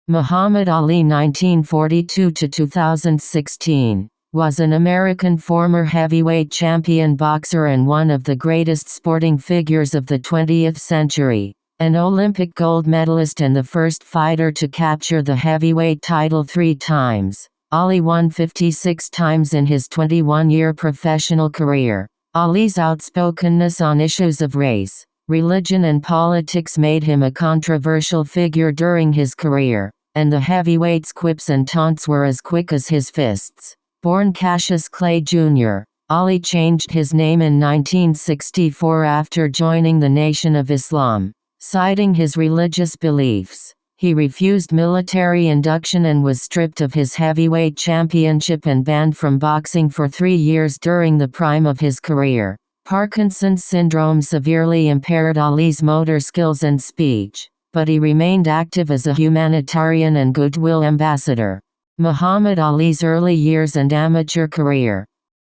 Muhammad Ali 1942–2016 was an American former heavyweight champion boxer and one of the greatest sporting figures of the 20th century. An Olympic gold medalist and the first fighter to capture the heavyweight title 3 times, Ali won 56 times in his 21-year professional career. Ali's outspokenness on issues of race, religion and politics made him a controversial figure during his career, and the heavyweight's quips and taunts were as quick as his fists. Born Cassius Clay Jr., Ali changed his name in 1964 after joining the Nation of Islam. Citing his religious beliefs, he refused military induction and was stripped of his heavyweight championship and banned from boxing for 3 years during the prime of his career. Parkinson's syndrome severely impaired Ali's motor skills and speech, but he remained active as a humanitarian and goodwill ambassador. Muhammad Ali's early years and amateur career.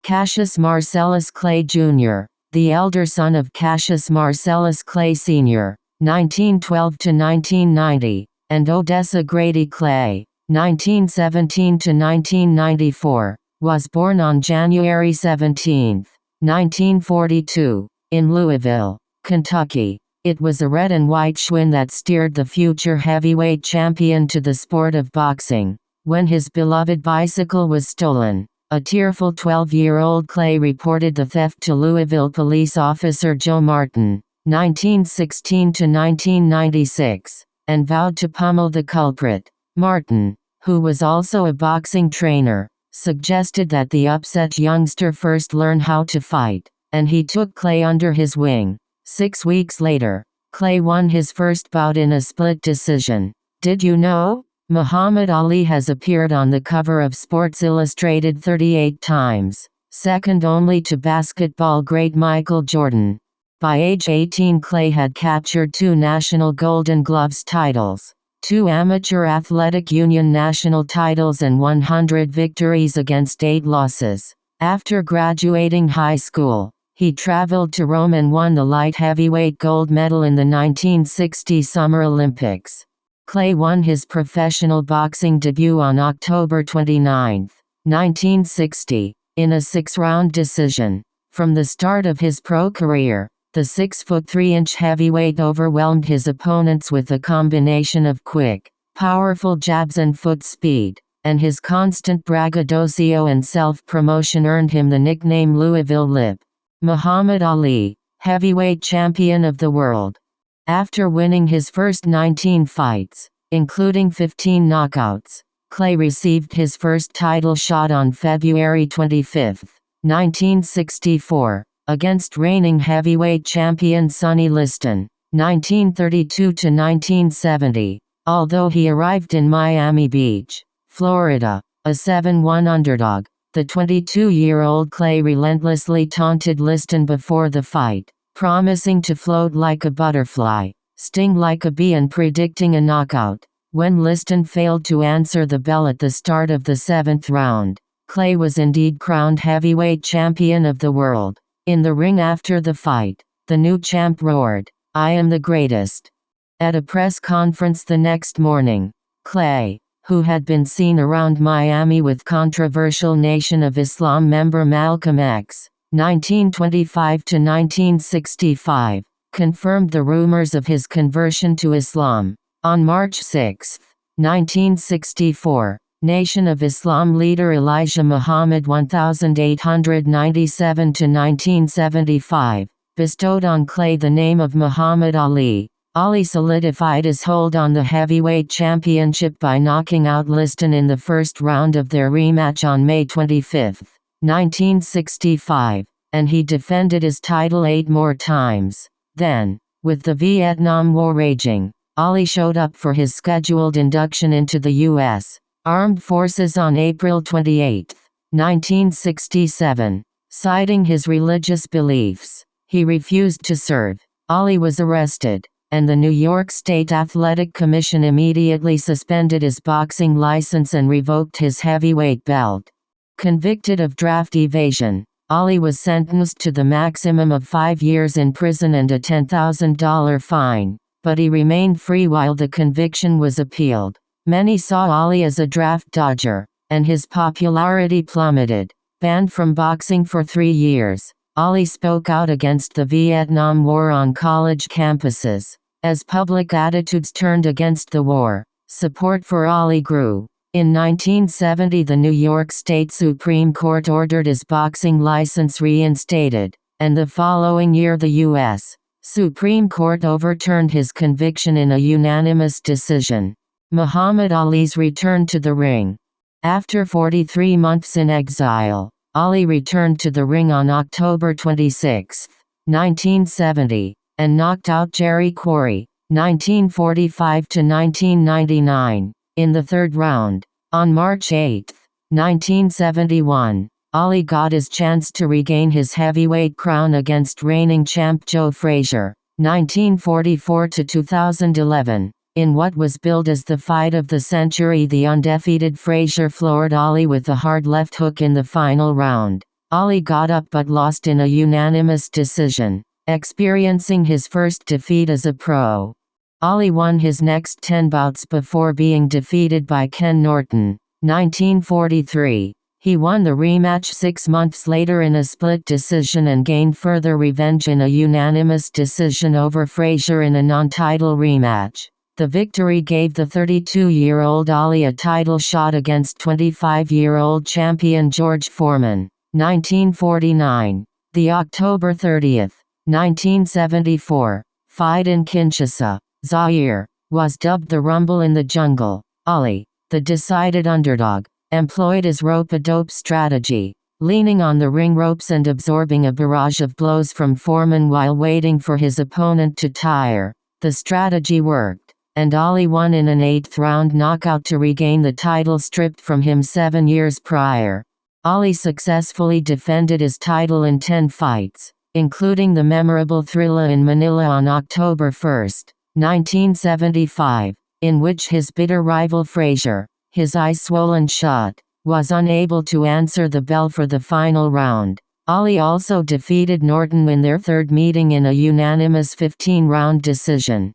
Cassius Marcellus Clay Jr., the elder son of Cassius Marcellus Clay Sr., 1912–1990, and Odessa Grady Clay, 1917–1994, was born on January 17, 1942, in Louisville, Kentucky. It was a red and white Schwinn that steered the future heavyweight champion to the sport of boxing. When his beloved bicycle was stolen, a tearful 12-year-old Clay reported the theft to Louisville police officer Joe Martin, 1916–1996, and vowed to pummel the culprit. Martin, who was also a boxing trainer, suggested that the upset youngster first learn how to fight, and he took Clay under his wing. 6 weeks later, Clay won his first bout in a split decision. Did you know? Muhammad Ali has appeared on the cover of Sports Illustrated 38 times, second only to basketball great Michael Jordan. By age 18, Clay had captured 2 National Golden Gloves titles, 2 Amateur Athletic Union national titles and 100 victories against 8 losses. After graduating high school, he traveled to Rome and won the light heavyweight gold medal in the 1960 Summer Olympics. Clay won his professional boxing debut on October 29, 1960, in a 6-round decision. From the start of his pro career, the 6'3" heavyweight overwhelmed his opponents with a combination of quick, powerful jabs and foot speed, and his constant braggadocio and self-promotion earned him the nickname Louisville Lip. Muhammad Ali, heavyweight champion of the world. After winning his first 19 fights, including 15 knockouts, Clay received his first title shot on February 25, 1964. Against reigning heavyweight champion Sonny Liston, 1932–1970, although he arrived in Miami Beach, Florida, a 7-1 underdog. The 22-year-old Clay relentlessly taunted Liston before the fight, promising to float like a butterfly, sting like a bee and predicting a knockout. When Liston failed to answer the bell at the start of the 7th round, Clay was indeed crowned heavyweight champion of the world. In the ring after the fight, the new champ roared, "I am the greatest." At a press conference the next morning, Clay, who had been seen around Miami with controversial Nation of Islam member Malcolm X, 1925–1965, confirmed the rumors of his conversion to Islam. On March 6, 1964, Nation of Islam leader Elijah Muhammad 1897–1975, bestowed on Clay the name of Muhammad Ali. Ali solidified his hold on the heavyweight championship by knocking out Liston in the first round of their rematch on May 25, 1965, and he defended his title 8 more times. Then, with the Vietnam War raging, Ali showed up for his scheduled induction into the U.S. Armed Forces on April 28, 1967. Citing his religious beliefs, he refused to serve. Ali was arrested, and the New York State Athletic Commission immediately suspended his boxing license and revoked his heavyweight belt. Convicted of draft evasion, Ali was sentenced to the maximum of 5 years in prison and a $10,000 fine, but he remained free while the conviction was appealed. Many saw Ali as a draft dodger, and his popularity plummeted. Banned from boxing for 3 years, Ali spoke out against the Vietnam War on college campuses. As public attitudes turned against the war, support for Ali grew. In 1970, the New York State Supreme Court ordered his boxing license reinstated, and the following year the U.S. Supreme Court overturned his conviction in a unanimous decision. Muhammad Ali's return to the ring. After 43 months in exile, Ali returned to the ring on October 26, 1970, and knocked out Jerry Quarry, 1945–1999, in the third round. On March 8, 1971, Ali got his chance to regain his heavyweight crown against reigning champ Joe Frazier, 1944–2011. In what was billed as the fight of the century, the undefeated Frazier floored Ali with a hard left hook in the final round. Ali got up but lost in a unanimous decision, experiencing his first defeat as a pro. Ali won his next 10 bouts before being defeated by Ken Norton, 1943. He won the rematch 6 months later in a split decision and gained further revenge in a unanimous decision over Frazier in a non-title rematch. The victory gave the 32-year-old Ali a title shot against 25-year-old champion George Foreman, 1949. The October 30, 1974, fight in Kinshasa, Zaire, was dubbed the Rumble in the Jungle. Ali, the decided underdog, employed his rope-a-dope strategy, leaning on the ring ropes and absorbing a barrage of blows from Foreman while waiting for his opponent to tire. The strategy worked, and Ali won in an 8th-round knockout to regain the title stripped from him 7 years prior. Ali successfully defended his title in 10 fights, including the memorable Thrilla in Manila on October 1, 1975, in which his bitter rival Frazier, his eyes swollen shut, was unable to answer the bell for the final round. Ali also defeated Norton in their third meeting in a unanimous 15-round decision.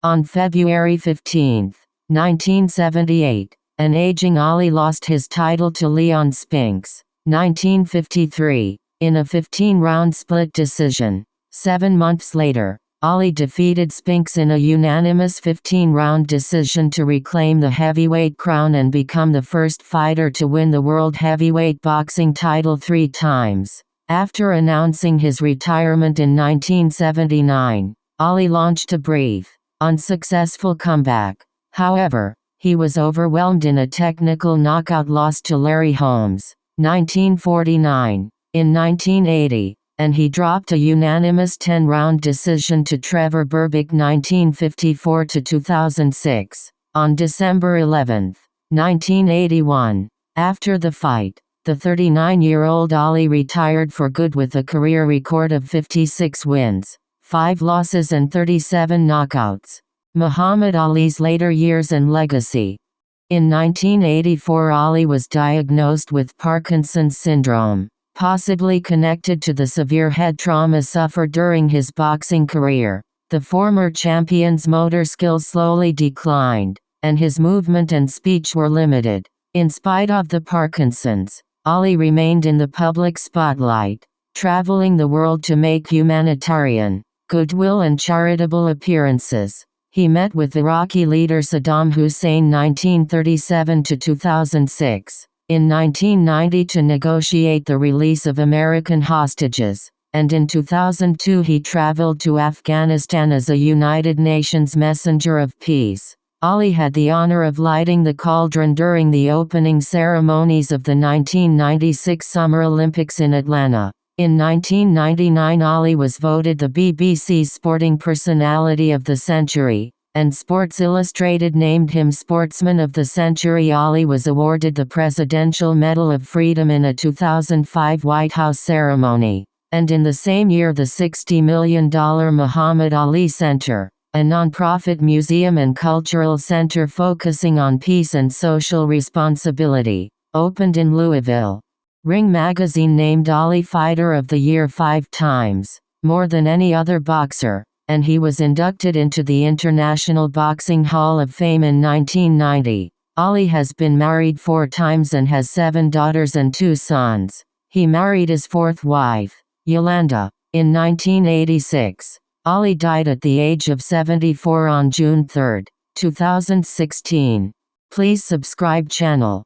On February 15, 1978, an aging Ali lost his title to Leon Spinks, 1953, in a 15-round split decision. 7 months later, Ali defeated Spinks in a unanimous 15-round decision to reclaim the heavyweight crown and become the first fighter to win the World Heavyweight Boxing title 3 times. After announcing his retirement in 1979, Ali launched a brief, unsuccessful comeback. However, he was overwhelmed in a technical knockout loss to Larry Holmes, 1949, in 1980, and he dropped a unanimous 10-round decision to Trevor Berbick 1954–2006. On December 11, 1981, after the fight, the 39-year-old Ali retired for good with a career record of 56 wins, 5 losses and 37 knockouts. Muhammad Ali's later years and legacy. In 1984, Ali was diagnosed with Parkinson's syndrome, possibly connected to the severe head trauma suffered during his boxing career. The former champion's motor skills slowly declined, and his movement and speech were limited. In spite of the Parkinson's, Ali remained in the public spotlight, traveling the world to make humanitarian, goodwill and charitable appearances. He met with Iraqi leader Saddam Hussein 1937–2006, in 1990 to negotiate the release of American hostages, and in 2002 he traveled to Afghanistan as a United Nations messenger of peace. Ali had the honor of lighting the cauldron during the opening ceremonies of the 1996 Summer Olympics in Atlanta. In 1999, Ali was voted the BBC's Sporting Personality of the Century, and Sports Illustrated named him Sportsman of the Century. Ali was awarded the Presidential Medal of Freedom in a 2005 White House ceremony, and in the same year the $60 million Muhammad Ali Center, a nonprofit museum and cultural center focusing on peace and social responsibility, opened in Louisville. Ring magazine named Ali Fighter of the Year 5 times, more than any other boxer, and he was inducted into the International Boxing Hall of Fame in 1990. Ali has been married 4 times and has 7 daughters and 2 sons. He married his 4th wife, Yolanda, in 1986. Ali died at the age of 74 on June 3, 2016. Please subscribe channel.